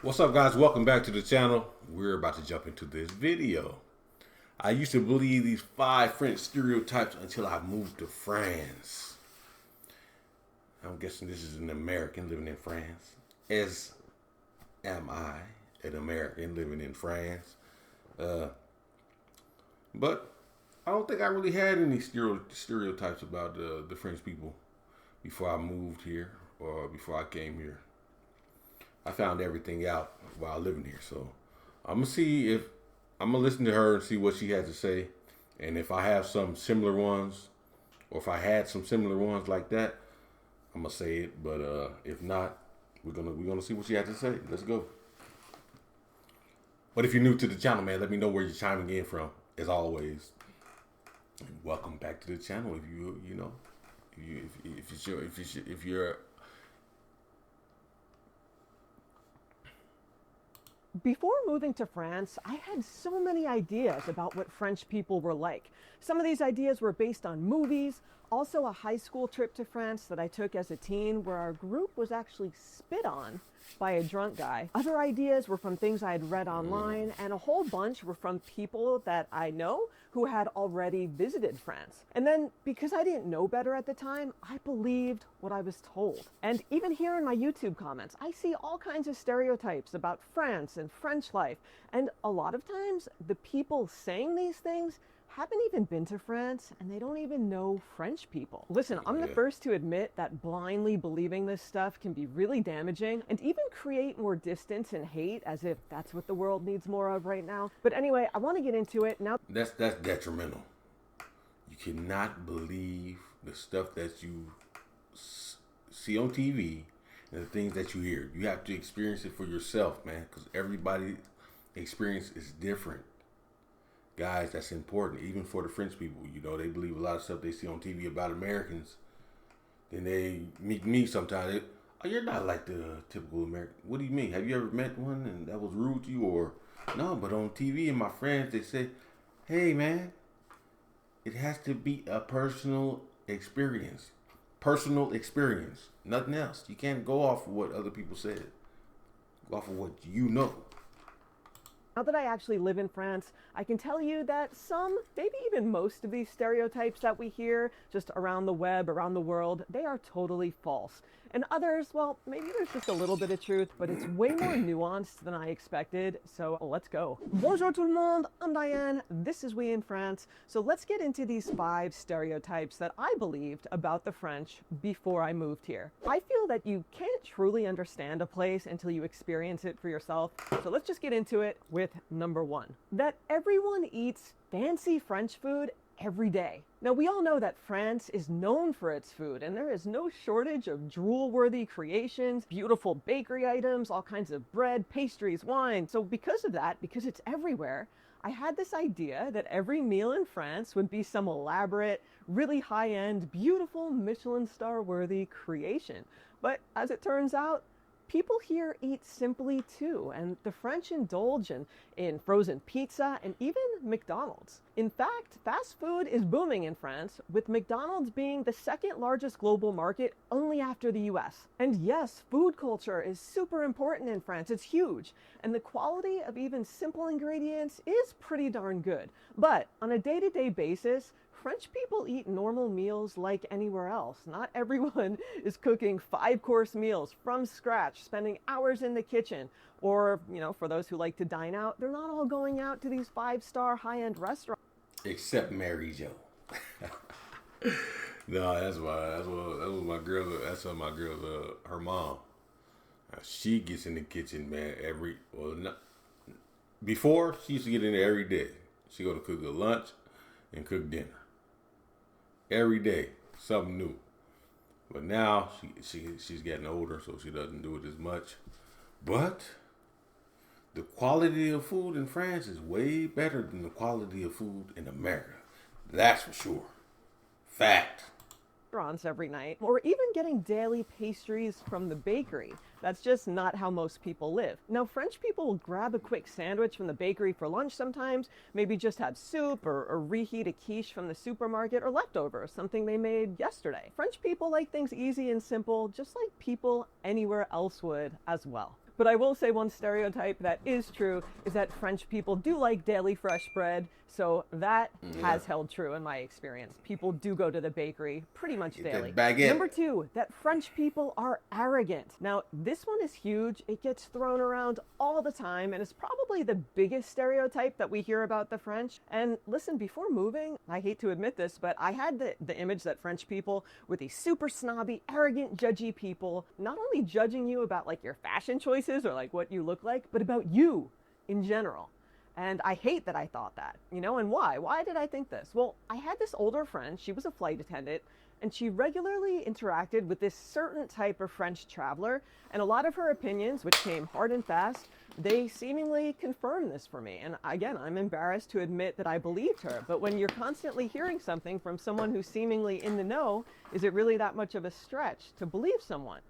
What's up, guys? Welcome back to the channel. We're about to jump into this video. I used to believe these 5 French stereotypes until I moved to France. I'm guessing this is an American living in France, as am I, an American living in France. But I don't think I really had any stereotypes about the French people before I moved here or before I came here. I found everything out while living here, so I'm gonna listen to her and see what she has to say, and if I have some similar ones, or if I had some similar ones like that, I'm gonna say it. But if not, we're gonna see what she has to say. Let's go. But if you're new to the channel, man, let me know where you're chiming in from. As always, and welcome back to the channel. If you're Before moving to France, I had so many ideas about what French people were like. Some of these ideas were based on movies, also a high school trip to France that I took as a teen where our group was actually spit on by a drunk guy. Other ideas were from things I had read online, and a whole bunch were from people that I know who had already visited France. And then, because I didn't know better at the time, I believed what I was told. And even here in my YouTube comments, I see all kinds of stereotypes about France and French life. And a lot of times, the people saying these things haven't even been to France, and they don't even know French people. Listen, I'm the first to admit that blindly believing this stuff can be really damaging and even create more distance and hate, as if that's what the world needs more of right now. But anyway, I want to get into it now. That's detrimental. You cannot believe the stuff that you see on TV and the things that you hear. You have to experience it for yourself, man, because everybody's experience is different. Guys, that's important, even for the French people. You know, they believe a lot of stuff they see on TV about Americans. Then they meet me sometimes. Oh, you're not like the typical American. What do you mean? Have you ever met one and that was rude to you? Or, no, but on TV and my friends, they say, hey, man, it has to be a personal experience. Personal experience. Nothing else. You can't go off of what other people said. Go off of what you know. Now that I actually live in France, I can tell you that some, maybe even most of these stereotypes that we hear just around the web, around the world, they are totally false. And others, well, maybe there's just a little bit of truth, but it's way more nuanced than I expected, so let's go. Bonjour tout le monde, I'm Diane, this is We in France. So let's get into these 5 stereotypes that I believed about the French before I moved here. I feel that you can't truly understand a place until you experience it for yourself, so let's just get into it with number 1. That everyone eats fancy French food every day. Now, we all know that France is known for its food, and there is no shortage of drool-worthy creations, beautiful bakery items, all kinds of bread, pastries, wine. So because of that, because it's everywhere, I had this idea that every meal in France would be some elaborate, really high-end, beautiful Michelin star-worthy creation. But as it turns out, people here eat simply too, and the French indulge in frozen pizza and even McDonald's. In fact, fast food is booming in France, with McDonald's being the second largest global market only after the US. And yes, food culture is super important in France, it's huge, and the quality of even simple ingredients is pretty darn good. But on a day-to-day basis, French people eat normal meals like anywhere else. Not everyone is cooking 5-course meals from scratch, spending hours in the kitchen. Or, you know, for those who like to dine out, they're not all going out to these 5-star high-end restaurants. Except Mary Jo. No, that's what my girl. That's what my girl's her mom. She gets in the kitchen, man. Before she used to get in there every day. She go to cook a lunch and cook dinner. Every day, something new. But now she's getting older, so she doesn't do it as much. But the quality of food in France is way better than the quality of food in America. That's for sure. Fact. Every night, or even getting daily pastries from the bakery. That's just not how most people live. Now, French people will grab a quick sandwich from the bakery for lunch sometimes, maybe just have soup or reheat a quiche from the supermarket or leftovers, something they made yesterday. French people like things easy and simple, just like people anywhere else would as well. But I will say one stereotype that is true is that French people do like daily fresh bread. So that has held true in my experience. People do go to the bakery pretty much Get daily. that baguette. Number two, that French people are arrogant. Now, this one is huge. It gets thrown around all the time, and it's probably the biggest stereotype that we hear about the French. And listen, before moving, I hate to admit this, but I had the image that French people were these super snobby, arrogant, judgy people, not only judging you about like your fashion choices or like what you look like, but about you in general. And I hate that I thought that, and why? Why did I think this? Well, I had this older friend, she was a flight attendant, and she regularly interacted with this certain type of French traveler, and a lot of her opinions, which came hard and fast, they seemingly confirmed this for me. And again, I'm embarrassed to admit that I believed her, but when you're constantly hearing something from someone who's seemingly in the know, is it really that much of a stretch to believe someone?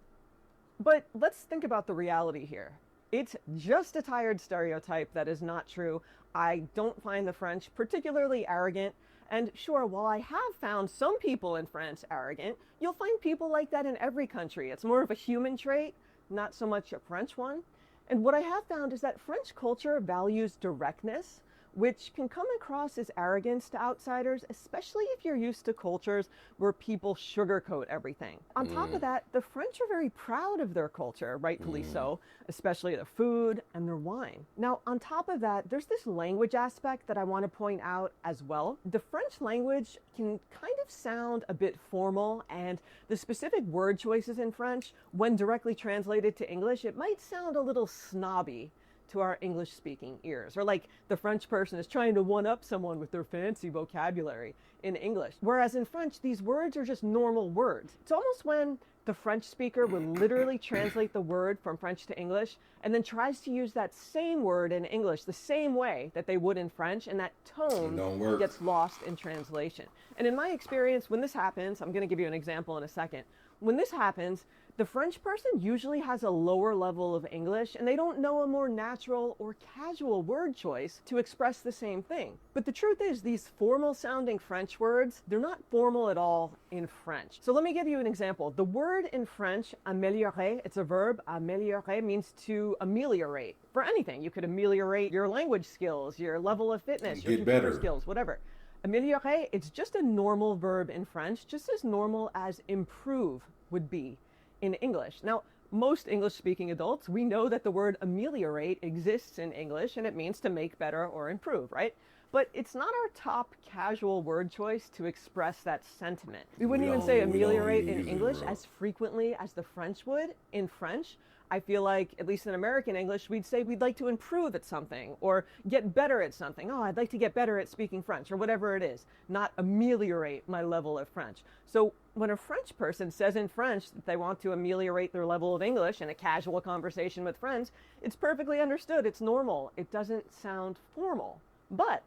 But let's think about the reality here. It's just a tired stereotype that is not true. I don't find the French particularly arrogant. And sure, while I have found some people in France arrogant, you'll find people like that in every country. It's more of a human trait, not so much a French one. And what I have found is that French culture values directness, which can come across as arrogance to outsiders, especially if you're used to cultures where people sugarcoat everything. On top of that, the French are very proud of their culture, rightfully so, especially their food and their wine. Now, on top of that, there's this language aspect that I want to point out as well. The French language can kind of sound a bit formal, and the specific word choices in French, when directly translated to English, it might sound a little snobby to our English-speaking ears, or like the French person is trying to one-up someone with their fancy vocabulary in English. Whereas in French, these words are just normal words. It's almost when the French speaker would literally translate the word from French to English and then tries to use that same word in English the same way that they would in French, and that tone gets lost in translation. And in my experience, when this happens, I'm going to give you an example in a second. When this happens, the French person usually has a lower level of English, and they don't know a more natural or casual word choice to express the same thing. But the truth is, these formal sounding French words, they're not formal at all in French. So let me give you an example. The word in French, améliorer, it's a verb. Améliorer means to ameliorate. For anything, you could ameliorate your language skills, your level of fitness, your computer skills, whatever. Améliorer, it's just a normal verb in French, just as normal as improve would be in English. Now, most English-speaking adults, we know that the word ameliorate exists in English, and it means to make better or improve, right? But it's not our top casual word choice to express that sentiment. We wouldn't even say ameliorate in English as frequently as the French would. In French, I feel like, at least in American English, we'd say we'd like to improve at something or get better at something. Oh, I'd like to get better at speaking French, or whatever it is, not ameliorate my level of French. So when a French person says in French that they want to ameliorate their level of English in a casual conversation with friends, it's perfectly understood. It's normal. It doesn't sound formal. But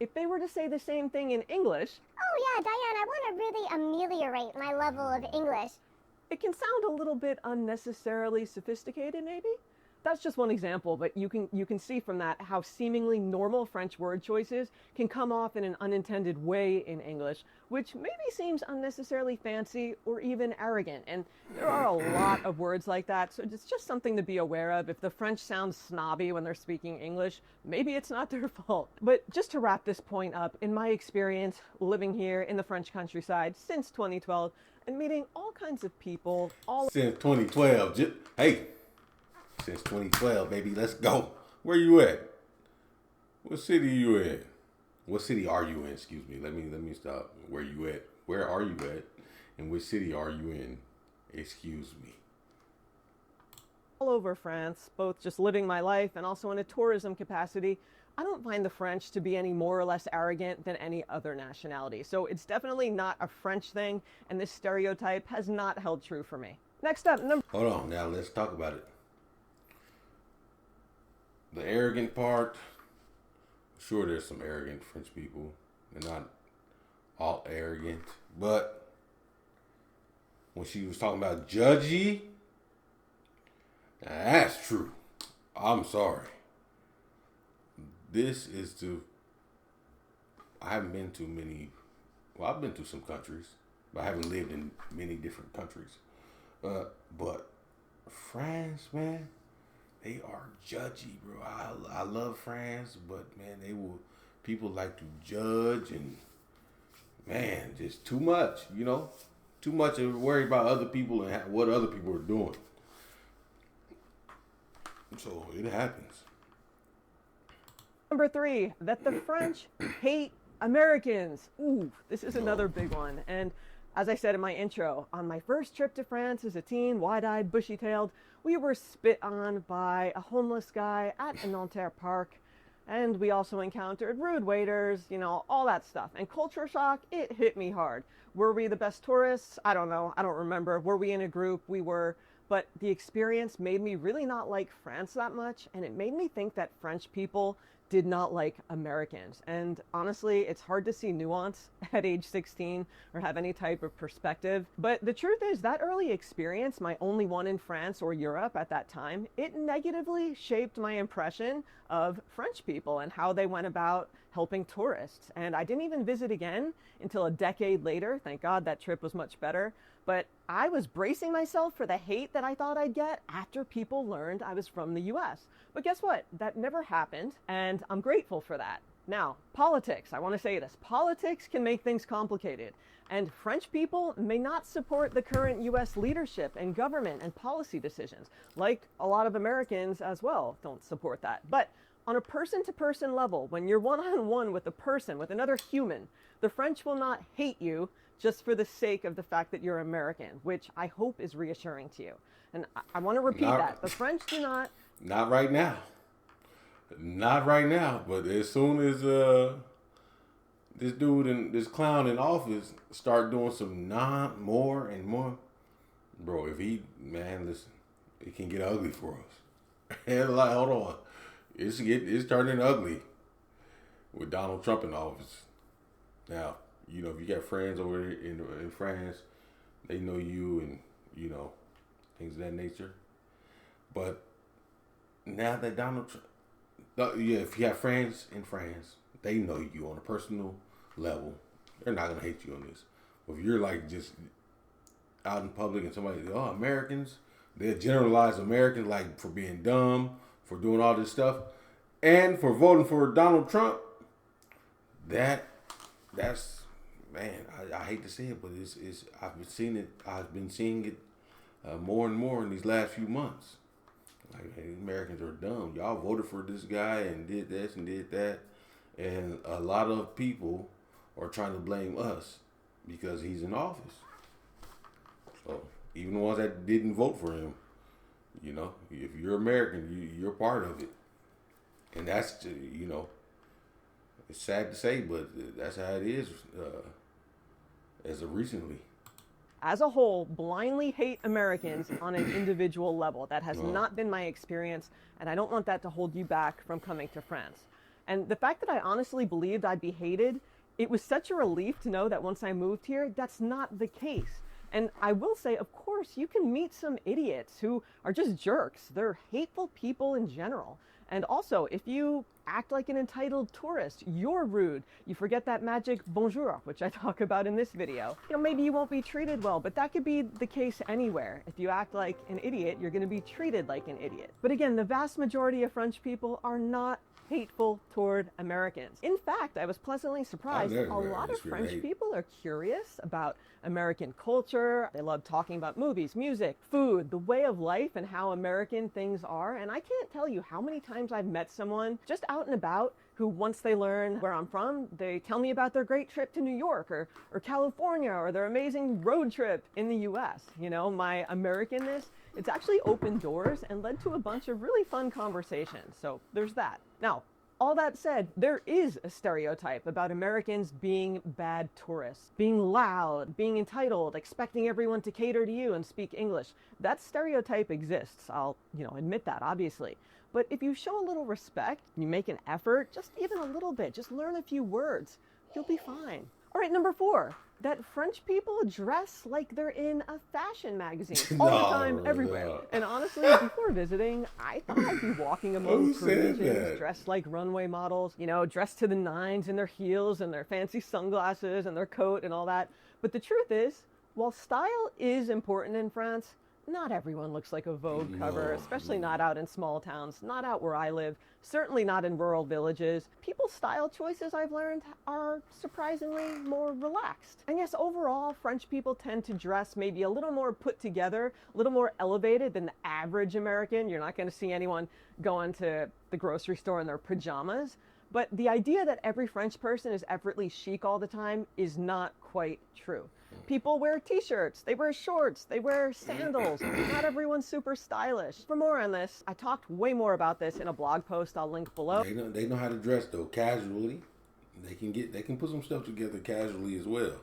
if they were to say the same thing in English, oh yeah, Diane, I want to really ameliorate my level of English, it can sound a little bit unnecessarily sophisticated, maybe? That's just one example, but you can see from that how seemingly normal French word choices can come off in an unintended way in English, which maybe seems unnecessarily fancy or even arrogant. And there are a lot of words like that, so it's just something to be aware of. If the French sound snobby when they're speaking English, maybe it's not their fault. But just to wrap this point up, in my experience living here in the French countryside since 2012 and meeting all kinds of people since 2012, since 2012, baby, let's go. Where you at? What city you in? What city are you in? Excuse me. Let me stop. Where you at? Where are you at? And which city are you in? Excuse me. all over France, both just living my life and also in a tourism capacity, I don't find the French to be any more or less arrogant than any other nationality. So it's definitely not a French thing, and this stereotype has not held true for me. Next up, Hold on, now let's talk about it. The arrogant part, sure there's some arrogant French people. They're not all arrogant, but when she was talking about judgy, now that's true. I'm sorry. I haven't been to many, well, I've been to some countries, but I haven't lived in many different countries. But France, man, they are judgy, bro. I love France, but man, people like to judge and man, just too much, too much of worry about other people and what other people are doing. So it happens. Number 3, that the French hate Americans. Ooh, this is another big one. And as I said in my intro, on my first trip to France as a teen, wide-eyed, bushy-tailed, we were spit on by a homeless guy at a Nanterre park. And we also encountered rude waiters, all that stuff. And culture shock, it hit me hard. Were we the best tourists? I don't know. I don't remember. Were we in a group? We were. But the experience made me really not like France that much. And it made me think that French people did not like Americans. And honestly, it's hard to see nuance at age 16 or have any type of perspective. But the truth is that early experience, my only one in France or Europe at that time, it negatively shaped my impression of French people and how they went about helping tourists. And I didn't even visit again until a decade later. Thank God that trip was much better. But I was bracing myself for the hate that I thought I'd get after people learned I was from the US. But guess what? That never happened, and I'm grateful for that. Now, politics. I want to say this. Politics can make things complicated, and French people may not support the current US leadership and government and policy decisions, like a lot of Americans as well don't support that. But on a person-to-person level, when you're one-on-one with a person, with another human, the French will not hate you just for the sake of the fact that you're American, which I hope is reassuring to you. And I want to repeat that. The French do not... Not right now. Not right now. But as soon as this dude and this clown in office start doing some more and more, bro, listen, it can get ugly for us. And like, hold on. It's turning ugly with Donald Trump in office. Now, if you got friends over in France, they know you and, things of that nature. But now that Donald Trump, if you have friends in France, they know you on a personal level. They're not going to hate you on this. But if you're like just out in public and somebody, Americans, they generalize Americans like for being dumb, for doing all this stuff, and for voting for Donald Trump, that's man, I hate to say it, but it's I've been seeing it more and more in these last few months. Like, hey, Americans are dumb. Y'all voted for this guy and did this and did that, and a lot of people are trying to blame us because he's in office. So even the ones that didn't vote for him, if you're American, you're part of it, and that's it's sad to say, but that's how it is. As of recently. As a whole, blindly hate Americans on an individual level. That has not been my experience, and I don't want that to hold you back from coming to France. And the fact that I honestly believed I'd be hated, it was such a relief to know that once I moved here, that's not the case. And I will say, of course, you can meet some idiots who are just jerks. They're hateful people in general. And also, if you act like an entitled tourist, you're rude. You forget that magic bonjour, which I talk about in this video. Maybe you won't be treated well, but that could be the case anywhere. If you act like an idiot, you're going to be treated like an idiot. But again, the vast majority of French people are not hateful toward Americans. In fact, I was pleasantly surprised. A lot of French people are curious about American culture. They love talking about movies, music, food, the way of life, and how American things are. And I can't tell you how many times I've met someone just out and about who, once they learn where I'm from, they tell me about their great trip to New York or California or their amazing road trip in the US. My Americanness, it's actually opened doors and led to a bunch of really fun conversations. So there's that. Now, all that said, there is a stereotype about Americans being bad tourists, being loud, being entitled, expecting everyone to cater to you and speak English. That stereotype exists. I'll, admit that, obviously. But if you show a little respect, you make an effort, just even a little bit, just learn a few words, you'll be fine. All right, number 4, that French people dress like they're in a fashion magazine all the time, everywhere. And honestly, before visiting, I thought I'd be walking among Parisians dressed like runway models, dressed to the nines in their heels and their fancy sunglasses and their coat and all that. But the truth is, while style is important in France, not everyone looks like a Vogue cover, No, especially not out in small towns, not out where I live, certainly not in rural villages. People's style choices, I've learned, are surprisingly more relaxed. And yes, overall, French people tend to dress maybe a little more put together, a little more elevated than the average American. You're not going to see anyone going to the grocery store in their pajamas. But the idea that every French person is effortlessly chic all the time is not quite true. People wear t-shirts, they wear shorts, they wear sandals. Not everyone's super stylish. For more on this, I talked way more about this in a blog post I'll link below. They know how to dress though, casually. They can put some stuff together casually as well.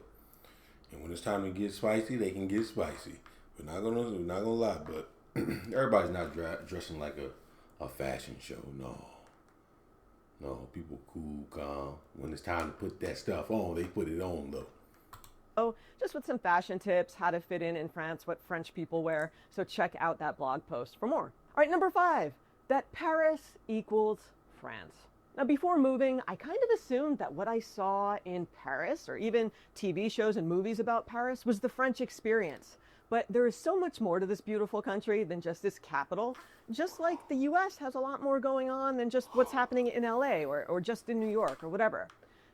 And when it's time to get spicy, they can get spicy. We're not gonna lie, but everybody's not dressing like a fashion show. No, people cool, calm. When it's time to put that stuff on, they put it on though. Just with some fashion tips, how to fit in France, what French people wear. So check out that blog post for more. All right, number 5, that Paris equals France. Now, before moving, I kind of assumed that what I saw in Paris, or even TV shows and movies about Paris, was the French experience. But there is so much more to this beautiful country than just this capital. Just like the US has a lot more going on than just what's happening in LA or just in New York or whatever.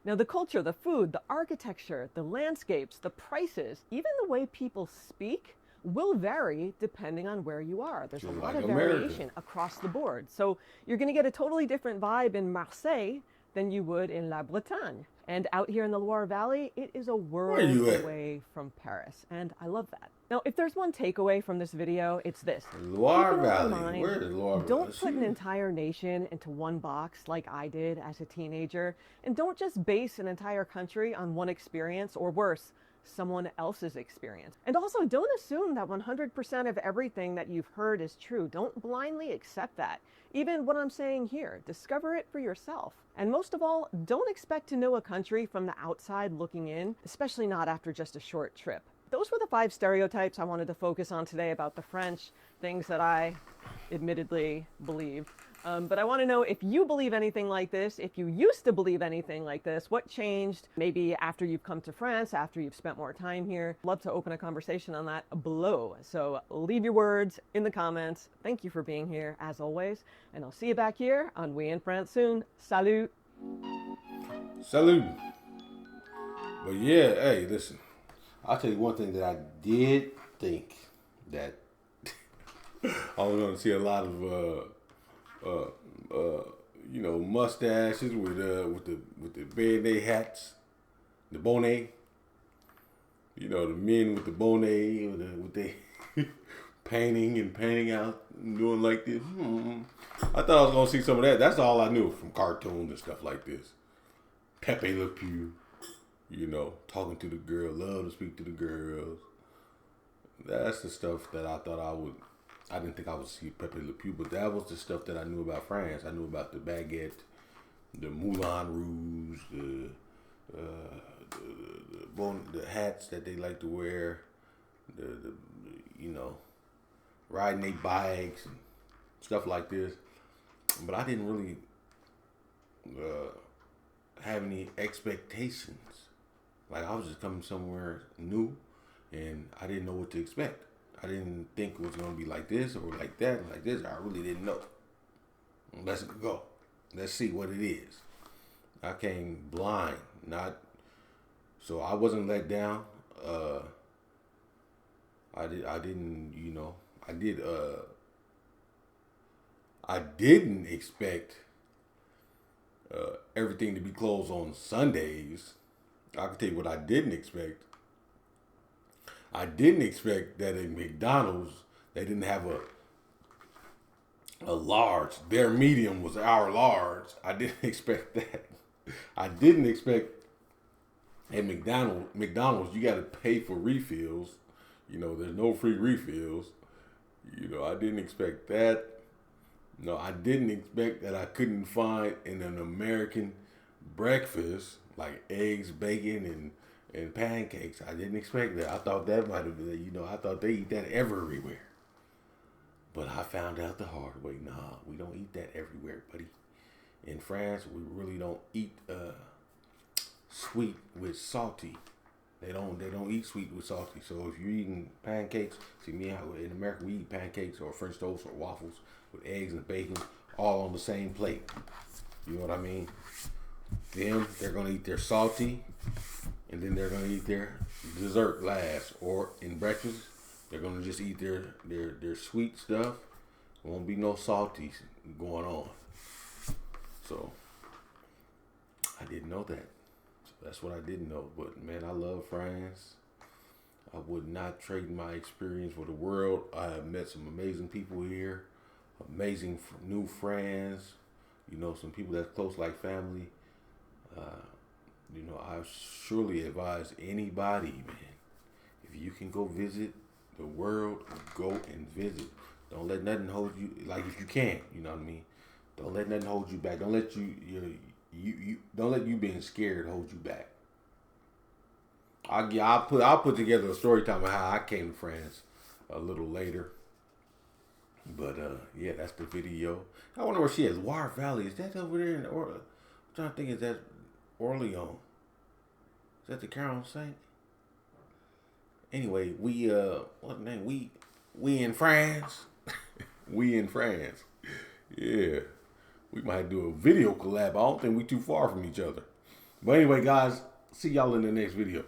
Now, the culture, the food, the architecture, the landscapes, the prices, even the way people speak will vary depending on where you are. There's a lot of variation across the board. So you're going to get a totally different vibe in Marseille than you would in La Bretagne. And out here in the Loire Valley, it is a world away from Paris. And I love that. Now, if there's one takeaway from this video, it's this. Loire Valley. Where is Loire Valley? Don't put an entire nation into one box like I did as a teenager. And don't just base an entire country on one experience, or worse, someone else's experience. And also, don't assume that 100% of everything that you've heard is true. Don't blindly accept that. Even what I'm saying here, discover it for yourself. And most of all, don't expect to know a country from the outside looking in, especially not after just a short trip. Those were the 5 stereotypes I wanted to focus on today about the French, things that I admittedly believed. But I want to know if you believe anything like this, if you used to believe anything like this, what changed maybe after you've come to France, after you've spent more time here. Love to open a conversation on that below. So leave your words in the comments. Thank you for being here as always. And I'll see you back here on We in France soon. Salut. Salut. But yeah, hey, listen. I'll tell you one thing that I did think that I was going to see a lot of mustaches with the bayonet hats, the bonnet. The men with the bonnet, with the painting out, and doing like this. I thought I was gonna see some of that. That's all I knew from cartoons and stuff like this. Pepe Le Pew, talking to the girl, love to speak to the girls. That's the stuff that I thought I would. I didn't think I would see Pepe Le Pew, but that was the stuff that I knew about France. I knew about the baguette, the Moulin Rouge, the hats that they like to wear, the riding their bikes and stuff like this. But I didn't really have any expectations. Like, I was just coming somewhere new, and I didn't know what to expect. I didn't think it was going to be like this or like that and like this. I really didn't know. Let's go. Let's see what it is. I came blind, so I wasn't let down. I didn't expect everything to be closed on Sundays. I can tell you what I didn't expect. I didn't expect that at McDonald's they didn't have a large. Their medium was our large. I didn't expect that. I didn't expect at McDonald's you got to pay for refills. There's no free refills. I didn't expect that. No, I didn't expect that I couldn't find in an American breakfast like eggs, bacon, and pancakes. I didn't expect that. I thought that might have been, I thought they eat that everywhere. But I found out the hard way. Nah, we don't eat that everywhere, buddy. In France, we really don't eat sweet with salty. They don't eat sweet with salty. So if you're eating pancakes, see me in America we eat pancakes or French toast or waffles with eggs and bacon all on the same plate. You know what I mean? They're gonna eat their salty, and then they're gonna eat their dessert last. Or in breakfast, they're gonna just eat their sweet stuff. There won't be no salty going on. So I didn't know that. That's what I didn't know. But man, I love France. I would not trade my experience for the world. I have met some amazing people here, amazing new friends. You know, some people that's close like family. You know, I surely advise anybody, man, if you can go visit the world, go and visit. Don't let nothing hold you. Like if you can, you know what I mean. Don't let nothing hold you back. Don't let don't let you being scared hold you back. I'll put together a story time of how I came to France a little later. But yeah, that's the video. I wonder where she is. Loire Valley, is that over there in I'm trying to think, is that Orleans? Is that the Caron Saint? Anyway, what's the name? We in France. We in France. Yeah. We might do a video collab. I don't think we too far from each other. But anyway, guys, see y'all in the next video.